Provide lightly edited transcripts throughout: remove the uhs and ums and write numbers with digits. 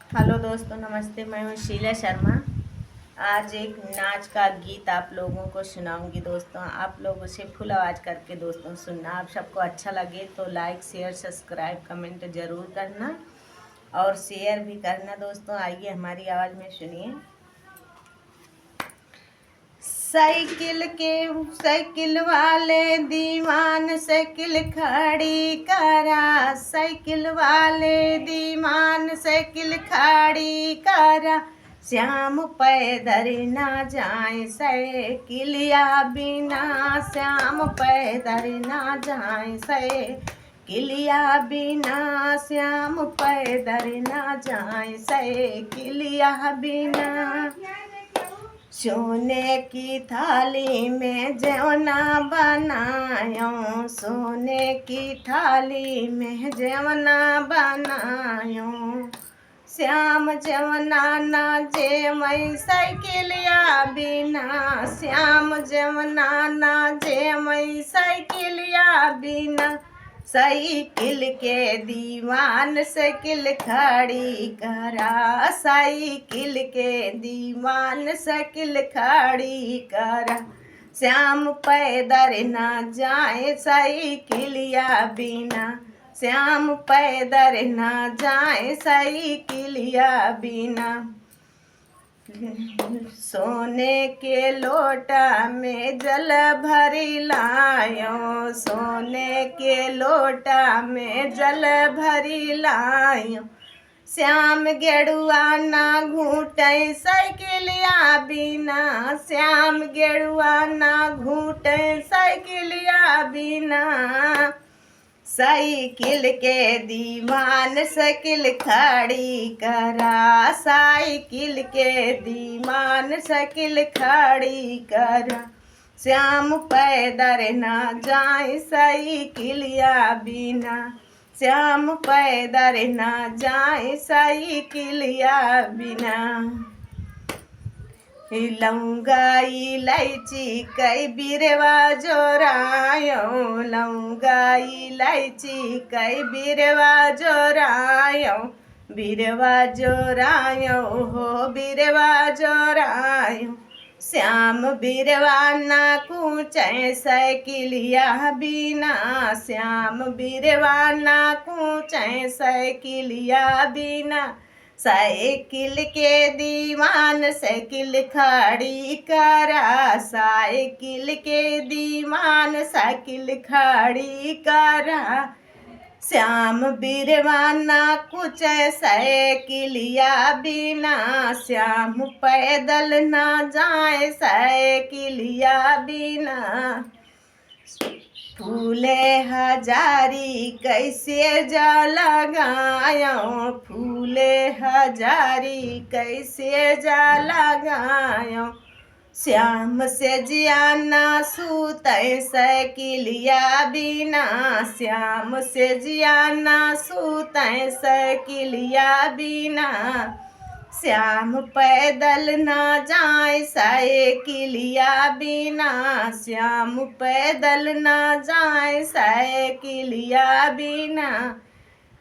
Hello दोस्तों, नमस्ते। मैं हूँ शीला शर्मा। आज एक नाच का गीत आप लोगों को सुनाऊंगी। दोस्तों, आप लोग उसे फुल आवाज़ करके दोस्तों सुनना। आप सबको अच्छा लगे तो लाइक, शेयर, सब्सक्राइब, कमेंट ज़रूर करना और शेयर भी करना। दोस्तों, आइए हमारी आवाज़ में सुनिए। साइकिल वाले दीवान साइकिल खड़ी करा, साइकिल वाले दीवान साइकिल खड़ी करा। श्याम पैदल ना जाए साइकिलिया बिना, श्याम पैदल ना जाए साइकिलिया बिना, श्याम पैदल ना जाए साइकिलिया बिना। सोने की थाली में जवना बनायो, सोने की थाली में जवना बनायो। श्याम जवना ना जे मई साइकिलिया बिना, श्याम जवना ना जे मई साइकिलिया बिना। साइकिल के दीवान साइकिल खड़ी करा, साइकिल के दीवान साइकिल खड़ी करा। श्याम पैदल ना जाए साइकिलिया बिना, श्याम पैदल ना जाए साइकिलिया बिना। सोने के लोटा में जल भरी लायो, सोने के लोटा में जल भरी लायो। श्याम गेड़ुआ ना घूटे साइकिलिया बिना, श्याम गेड़ुआ ना घूटे साइकिलिया बिना। साइकिल के दीवान साइकिल खड़ी करा, साइकिल के दीवान साइकिल खड़ी करा। श्याम पैदल ना जाए साइकिलिया बिना, श्याम पैदल ना जाए साइकिलिया बिना। लौंगा इलायची कई बिरवा जोरायो, लौंगा इलायची कई बिरवा जोरायो। बिरवा जोरायो हो बिरवा जोरायो। श्याम बिरवा ना कूचे साइकिलिया बिना, श्याम बिरवा ना कूचे साइकिलिया बिना। साइकिल के दीवान साइकिल खड़ी करा, साइकिल के दीवान साइकिल खड़ी करा। श्याम बिरवा ना कुछ साइकिलिया बिना, श्याम पैदल ना जाए साइकिलिया बिना। फूले हजारी कैसे जा लगायो, फूले हजारी कैसे जा लगायो। श्याम से जियाना सूते साइकिलिया बिना, श्याम से जियाना सूते साइकिलिया बिना। श्याम पैदल ना जाए साइकिलिया बिना, श्याम पैदल ना जाए साइकिलिया बिना।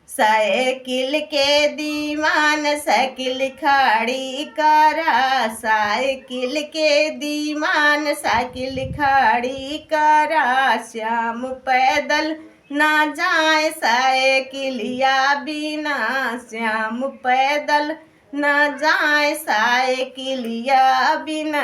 साइकिल के दीवान साइकिल खड़ी करा, साइकिल के दीवान साइकिल खड़ी करा। श्याम पैदल ना जाए साइकिलिया बिना, श्याम पैदल ना जाए साइकिलिया बिना।